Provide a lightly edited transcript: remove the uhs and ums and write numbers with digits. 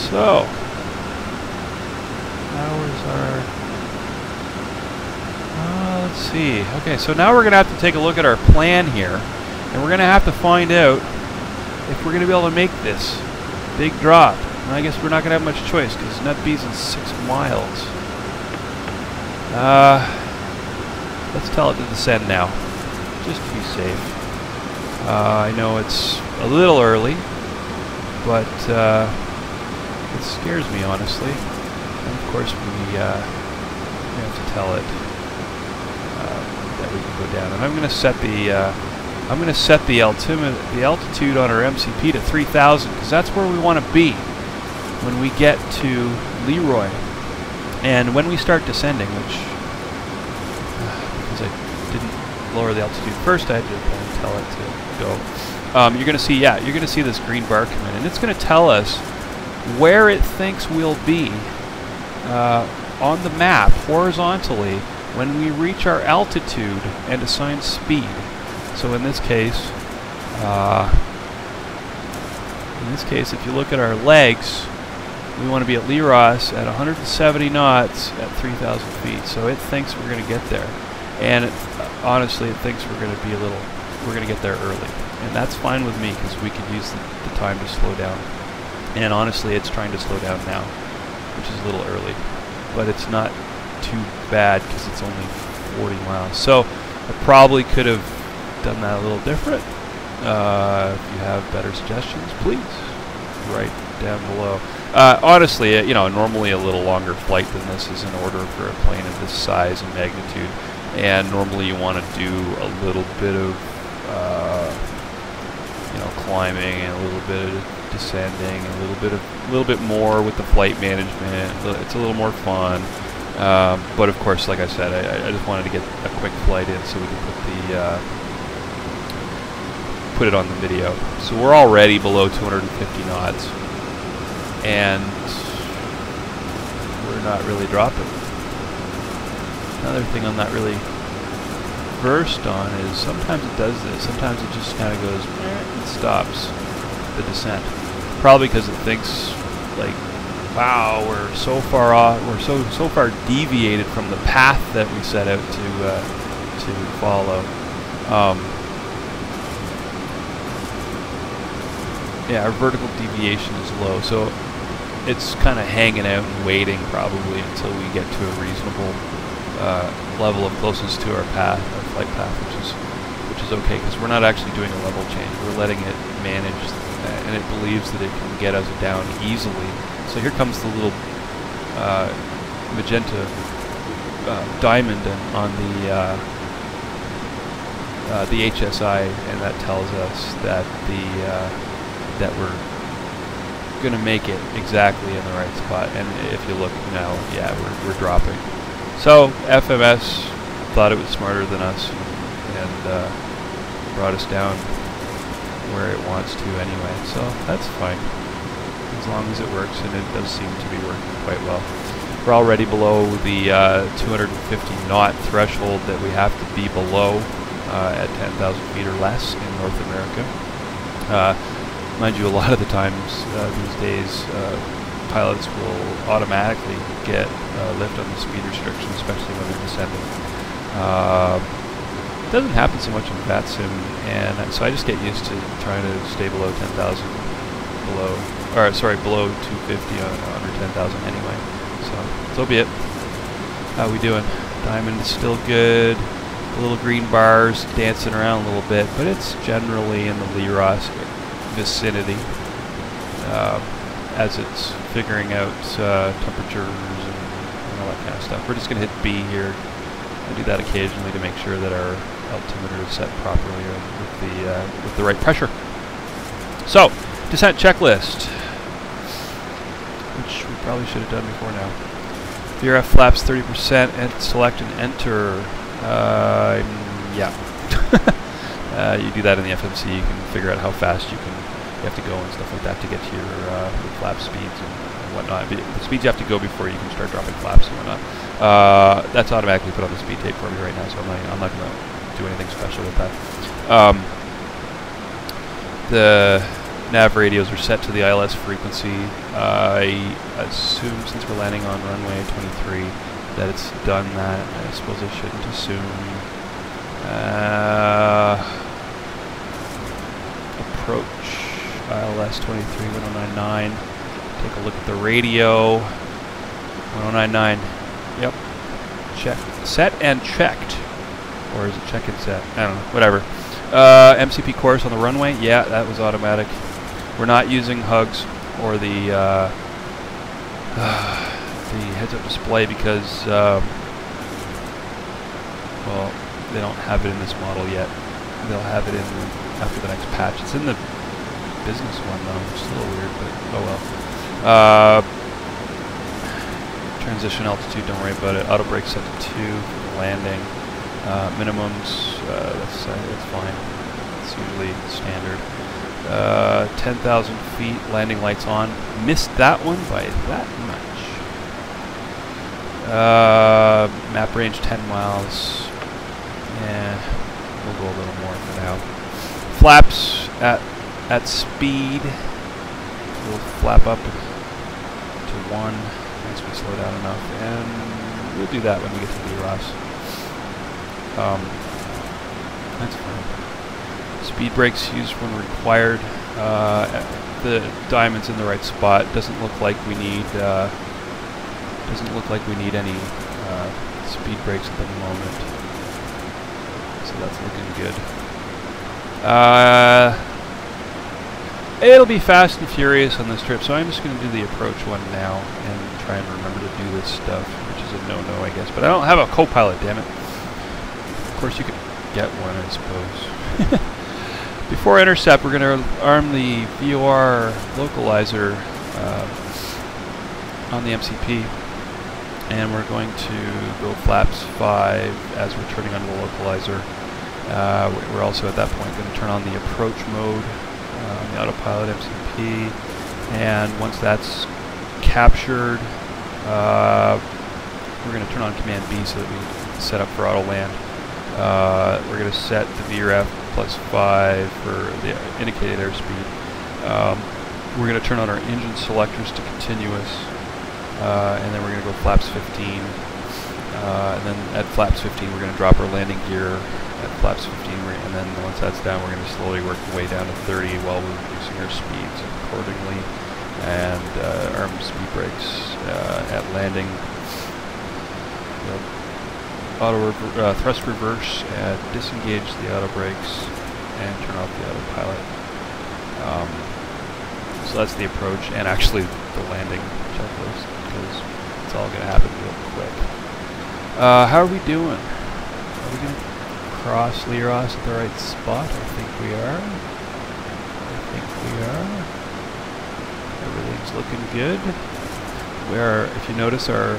So, hours are... let's see. Okay, so now we're going to have to take a look at our plan here. And we're going to have to find out if we're going to be able to make this big drop. And I guess we're not going to have much choice because Nut B's in 6 miles. Let's tell it to descend now, just to be safe. I know it's a little early, but it scares me, honestly. And of course, we have to tell it that we can go down. And I'm going to set the altitude on our MCP to 3,000 because that's where we want to be when we get to Leroy. And when we start descending, which because I didn't lower the altitude first, I had to tell it to go. You're going to see, you're going to see this green bar come in, and it's going to tell us where it thinks we'll be on the map horizontally when we reach our altitude and assign speed. So in this case, if you look at our legs, we want to be at Leros at 170 knots at 3,000 feet. So it thinks we're going to get there, and honestly, it thinks we're going to get there early, and that's fine with me because we could use the time to slow down. And honestly, it's trying to slow down now, which is a little early, but it's not too bad because it's only 40 miles. So I probably could have done that a little different. If you have better suggestions, please write down below. Honestly, normally a little longer flight than this is in order for a plane of this size and magnitude, and normally you want to do a little bit of climbing and a little bit of descending, and a little bit more with the flight management. It's a little more fun. But of course, like I said, I just wanted to get a quick flight in so we can put it on the video. So we're already below 250 knots, and we're not really dropping. Another thing I'm not really versed on is sometimes it does this. Sometimes it just kind of goes and stops the descent. Probably because it thinks like, wow, we're so far off, we're so far deviated from the path that we set out to follow. Our vertical deviation is low, so it's kind of hanging out and waiting probably until we get to a reasonable level of closeness to our flight path, which is okay because we're not actually doing a level change. We're letting it manage, and it believes that it can get us down easily. So here comes the little magenta diamond on the HSI, and that tells us that that we're going to make it exactly in the right spot. And if you look now, we're dropping. So FMS thought it was smarter than us and brought us down where it wants to anyway. So that's fine, as long as it works, and it does seem to be working quite well. We're already below the 250 knot threshold that we have to be below at 10,000 feet or less in North America. Mind you, a lot of the times these days, pilots will automatically get lift on the speed restriction, especially when they're descending. It doesn't happen so much in VATSIM, and so I just get used to trying to stay below 10,000, below 250 under 10,000 anyway. So be it. How we doing? Diamond is still good. The little green bars dancing around a little bit, but it's generally in the Leros vicinity as it's figuring out temperatures and all that kind of stuff. We're just going to hit B here. I do that occasionally to make sure that our altimeter is set properly with the right pressure. So, descent checklist, which we probably should have done before now. VRF flaps 30% and select and enter. You do that in the FMC. You can figure out how fast you have to go and stuff like that to get to your flap speeds and whatnot. The speeds you have to go before you can start dropping flaps and whatnot. That's automatically put on the speed tape for me right now, so I'm not going to do anything special with that. The nav radios are set to the ILS frequency. I assume, since we're landing on runway 23, that it's done that. I suppose I shouldn't assume. Approach ILS 23, 1099. Take a look at the radio. 1099. Yep. Check. Set and checked. Or is it check and set? I don't know. Whatever. MCP course on the runway. Yeah, that was automatic. We're not using hugs or the heads-up display because, well, they don't have it in this model yet. They'll have it in after the next patch. It's in the business one though, which is a little weird, but oh well. Transition altitude, don't worry about it. Auto brake set to 2 for the landing. Minimums, that's fine. It's usually standard. 10,000 feet, landing lights on. Missed that one by that much. Map range 10 miles. Yeah, we'll go a little more for now. Flaps at speed. We'll flap up to 1 once we slow down enough, and we'll do that when we get to Leros. That's fine. Speed brakes used when required. The diamond's in the right spot. Doesn't look like we need any speed brakes at the moment. So that's looking good. It'll be fast and furious on this trip, so I'm just going to do the approach one now and try and remember to do this stuff, which is a no-no, I guess. But I don't have a co-pilot, damn it. Of course, you could get one, I suppose. Before intercept, we're going to arm the VOR localizer on the MCP, and we're going to go flaps 5 as we're turning on the localizer. We're also at that point going to turn on the approach mode on the autopilot MCP, and once that's captured, we're going to turn on Command B so that we can set up for auto land. We're going to set the VREF +5 for the indicated airspeed. We're going to turn on our engine selectors to continuous, and then we're going to go flaps 15. And then at flaps 15, we're going to drop our landing gear at flaps 15, and then once that's down, we're going to slowly work the way down to 30 while we're reducing our speeds accordingly, and arm speed brakes at landing. Auto thrust reverse, disengage the auto brakes, and turn off the autopilot. So that's the approach, and actually the landing checklist, because it's all going to happen real quick. How are we doing? Are we going to cross Leros at the right spot? I think we are. Everything's looking good. If you notice, our